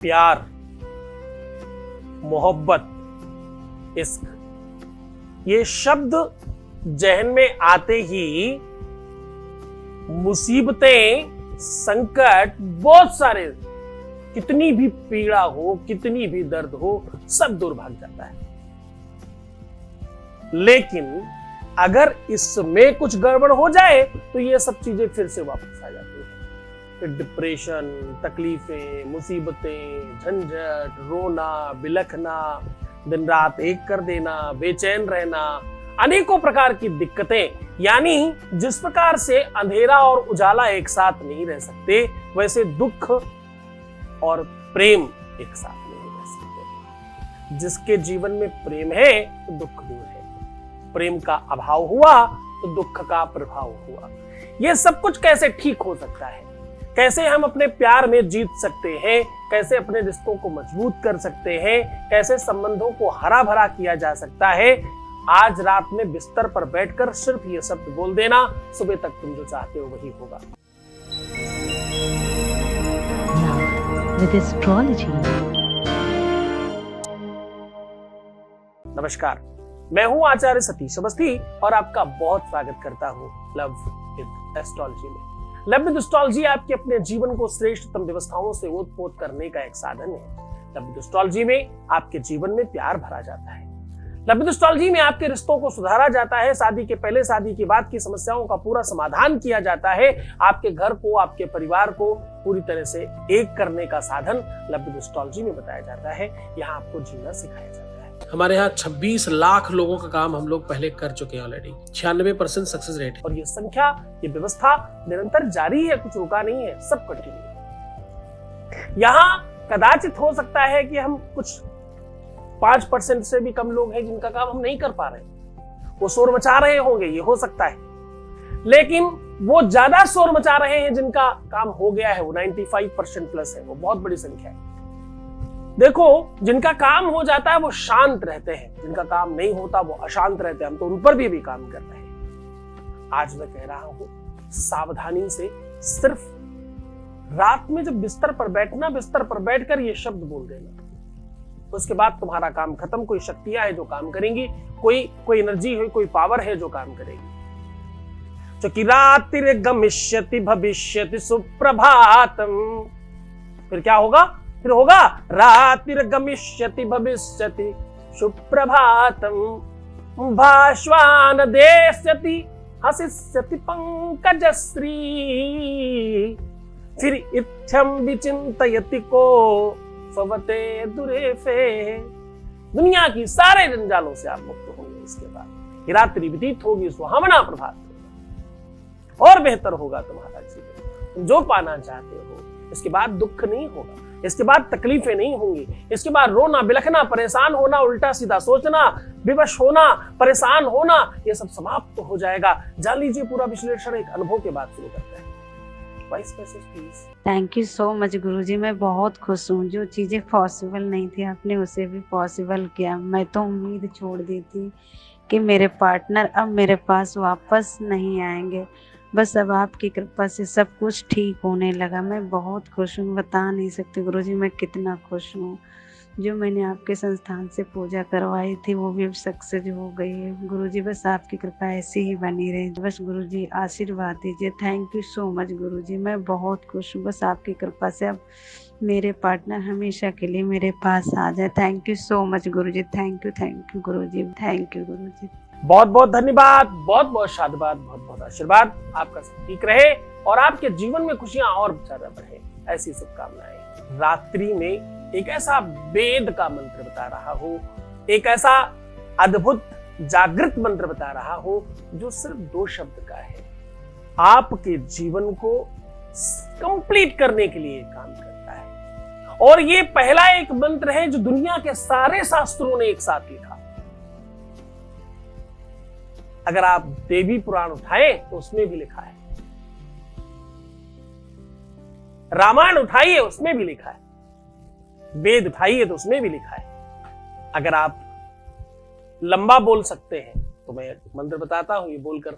प्यार, मोहब्बत, इश्क, ये शब्द जहन में आते ही मुसीबतें, संकट, बहुत सारे, कितनी भी पीड़ा हो, कितनी भी दर्द हो, सब दूर भाग जाता है। लेकिन अगर इसमें कुछ गड़बड़ हो जाए तो ये सब चीजें फिर से वापस आ जाती हैं। फिर डिप्रेशन, तकलीफें, मुसीबतें, झंझट, रोना, बिलखना, दिन रात एक कर देना, बेचैन रहना, अनेकों प्रकार की दिक्कतें। यानी जिस प्रकार से अंधेरा और उजाला एक साथ नहीं रह सकते, वैसे दुख और प्रेम एक साथ नहीं रह सकते। जिसके जीवन में प्रेम है तो दुख दूर है, प्रेम का अभाव हुआ तो दुख का प्रभाव हुआ। यह सब कुछ कैसे ठीक हो सकता है? कैसे हम अपने प्यार में जीत सकते हैं? कैसे अपने रिश्तों को मजबूत कर सकते हैं? कैसे संबंधों को हरा भरा किया जा सकता है? आज रात में बिस्तर पर बैठकर सिर्फ ये शब्द बोल देना, सुबह तक तुम जो चाहते हो वही होगा। With astrology. नमस्कार, मैं हूं आचार्य सतीश अवस्थी और आपका बहुत स्वागत करता हूं लव विद एस्ट्रोलॉजी में। लव विद एस्ट्रोलॉजी आपके अपने जीवन को श्रेष्ठतम व्यवस्थाओं से ओतप्रोत करने का एक साधन है। लव विद एस्ट्रोलॉजी में आपके जीवन में प्यार भरा जाता है। लव विद एस्ट्रोलॉजी में आपके रिश्तों को सुधारा जाता है। शादी के पहले, शादी के बाद की समस्याओं का पूरा समाधान किया जाता है। आपके घर को, आपके परिवार को पूरी तरह से एक करने का साधन लव विद एस्ट्रोलॉजी में बताया जाता है। यहाँ आपको जीना सिखाया जाता है। हमारे यहाँ 26 लाख लोगों का काम हम लोग पहले कर चुके हैं ऑलरेडी। 96% सक्सेस रेट है। और ये संख्या, ये व्यवस्था निरंतर जारी है, कुछ रुका नहीं है, सब कंटिन्यू। यहाँ कदाचित हो सकता है कि हम कुछ 5% से भी कम लोग हैं जिनका काम हम नहीं कर पा रहे, वो शोर मचा रहे होंगे, ये हो सकता है। लेकिन वो ज्यादा शोर मचा रहे हैं जिनका काम हो गया है, वो 95% प्लस है, वो बहुत बड़ी संख्या है। देखो, जिनका काम हो जाता है वो शांत रहते हैं, जिनका काम नहीं होता वो अशांत रहते हैं। हम तो उन पर भी काम कर रहे हैं। आज मैं कह रहा हूं, सावधानी से सिर्फ रात में जब बिस्तर पर बैठना, बिस्तर पर बैठकर ये शब्द बोल देना, उसके बाद तुम्हारा काम खत्म। कोई शक्तियां हैं जो काम करेंगी, कोई एनर्जी है, कोई पावर है जो काम करेगी। जो कि रात्रि गमिष्यति भविष्यति सुप्रभातम। फिर क्या होगा? फिर होगा रात्रि गमिष्यति भविष्यति सुप्रभातम भास्वान देस्यति हसिष्यति पंकजश्री। फिर इत्थम विचिंतयति को फवते दुरेफे। दुनिया की सारे जंजालों से आप मुक्त होंगे। इसके बाद ये रात्रि व्यतीत होगी, सुहावना प्रभात होगा और बेहतर होगा तुम्हारा जीवन। तुम जो पाना चाहते हो, इसके बाद दुख नहीं होगा, इसके बाद तकलीफें नहीं होंगी, इसके बाद रोना, बिलखना, परेशान होना, उल्टा सीधा सोचना, विवश होना, परेशान होना, ये सब समाप्त हो जाएगा। जान लीजिए, पूरा विश्लेषण एक अनुभव के बाद शुरू करते हैं। थैंक यू सो मच गुरुजी, मैं बहुत खुश हूँ। जो चीज़ें पॉसिबल नहीं थी आपने उसे भी पॉसिबल किया। मैं तो उम्मीद छोड़ दी थी कि मेरे पार्टनर अब मेरे पास वापस नहीं आएंगे, बस अब आपकी कृपा से सब कुछ ठीक होने लगा। मैं बहुत खुश हूँ, बता नहीं सकती गुरुजी मैं कितना खुश हूँ। जो मैंने आपके संस्थान से पूजा करवाई थी वो भी अब सक्सेस हो गई है। गुरुजी बस आपकी कृपा ऐसी ही बनी रहे, बस गुरुजी आशीर्वाद दीजिए। थैंक यू सो मच गुरुजी, मैं बहुत खुश हूँ। बस आपकी कृपा से अब मेरे पार्टनर हमेशा के लिए मेरे पास आ जाए। थैंक यू सो मच गुरुजी, थैंक यू गुरुजी, थैंक यू गुरुजी। बहुत बहुत धन्यवाद, बहुत बहुत साधुवाद, बहुत बहुत आशीर्वाद। आपका सब ठीक रहे और आपके जीवन में खुशियां और ज्यादा बढ़े, ऐसी शुभकामनाएं। रात्रि में एक ऐसा वेद का मंत्र बता रहा हूं, एक ऐसा अद्भुत जागृत मंत्र बता रहा हूं जो सिर्फ 2 शब्द का है। आपके जीवन को कंप्लीट करने के लिए काम करता है। और ये पहला एक मंत्र है जो दुनिया के सारे शास्त्रों ने एक साथ लिखा। अगर आप देवी पुराण उठाएं तो उसमें भी लिखा है, रामायण उठाइए उसमें भी लिखा है, वेद उठाइए तो उसमें भी लिखा है। अगर आप लंबा बोल सकते हैं तो मैं मंत्र बताता हूं, ये बोलकर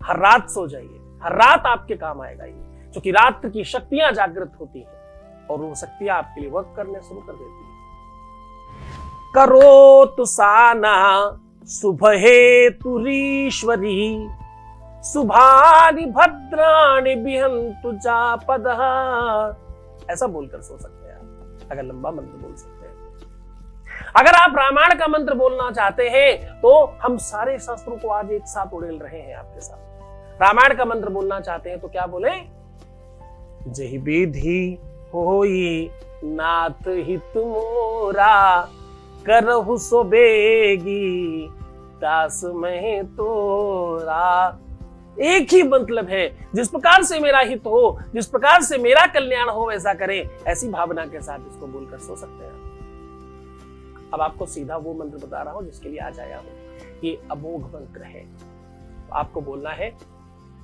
हर रात सो जाइए, हर रात आपके काम आएगा ये, क्योंकि रात की शक्तियां जागृत होती हैं। और वो शक्तियां आपके लिए वर्क करने शुरू कर देती है। करो तुसाना शुभहे तुरीश्वरी, शुभानि भद्राणि बिहन्तु जापदः। ऐसा बोलकर सो सकते हैं आप, अगर लंबा मंत्र बोल सकते हैं। अगर आप रामायण का मंत्र बोलना चाहते हैं तो हम सारे शास्त्रों को आज एक साथ उड़ेल रहे हैं आपके साथ। रामायण का मंत्र बोलना चाहते हैं तो क्या बोले? जहि विधि होई नाथ हित मोरा, करहु सो बेगी दास में तोरा। एक ही मतलब है, जिस प्रकार से मेरा हित हो, जिस प्रकार से मेरा कल्याण हो, वैसा करें। ऐसी भावना के साथ इसको बोलकर सो सकते हैं। अब आपको सीधा वो मंत्र बता रहा हूं जिसके लिए आज आया हूं। ये अमोघ मंत्र है। आपको बोलना है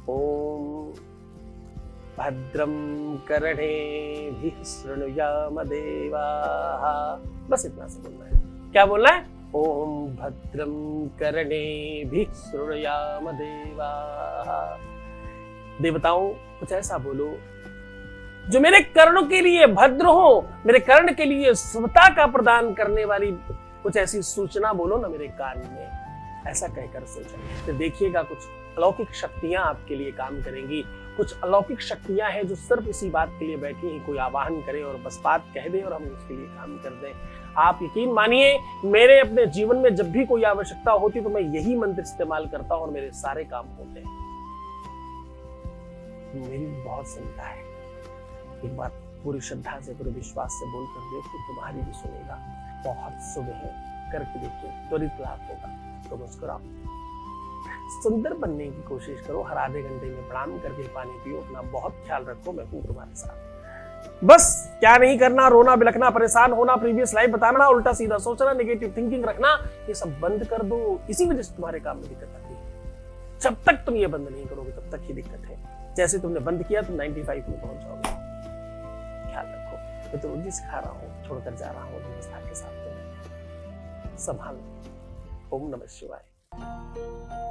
ओम भद्रम कर्णेभिः शृणुयाम देवाः। बस इतना से बोलना है। क्या बोलना है? ओम भद्रम कर्णेभिः शृणुयाम देवाः। देवताओं कुछ ऐसा बोलो जो मेरे कर्णों के लिए भद्र हो, मेरे कर्ण के लिए शुभता का प्रदान करने वाली कुछ ऐसी सूचना बोलो ना मेरे कान में। ऐसा कहकर सोचें तो देखिएगा कुछ अलौकिक शक्तियां आपके लिए काम करेंगी। कुछ अलौकिक शक्तियां हैं जो सिर्फ इसी बात के लिए बैठी हैं, कोई आवाहन करे और बस बात कह दे और हम उसके लिए काम कर दें। आप यकीन मानिए, मेरे अपने जीवन में जब भी कोई आवश्यकता होती तो मैं यही मंत्र इस्तेमाल करता हूं और मेरे सारे काम होते हैं। मेरी बहुत चिंता है, एक बात पूरी श्रद्धा से, पूरे विश्वास से बोलकर देखो, तुम्हारी भी सुनेगा। बहुत शुभ है, करके देखिए, त्वरित लाभ होगा। तो मुस्कुराओ, सुंदर बनने की कोशिश करो, हर आधे घंटे में प्रणाम करके पानी पियो, अपना बहुत ख्याल रखो। मैं हूं तुम्हारे साथ। बस क्या नहीं करना, रोना बिलखना, परेशान होना, प्रीवियस लाइफ बताना, उल्टा सीधा सोचना, नेगेटिव थिंकिंग रखना, ये सब बंद कर दो। इसी वजह से तुम्हारे काम में दिक्कत आती है। जब तक तुम ये बंद नहीं करोगे तब तक ही दिक्कत है। जैसे तुमने बंद किया तुम 95 में पहुंच जाओगे। ख्याल रखो, मैं तो रोजी सिखा रहा हूँ, छोड़कर जा रहा हूँ व्यवस्था के साथ। संभाल। ओम नमः शिवाय।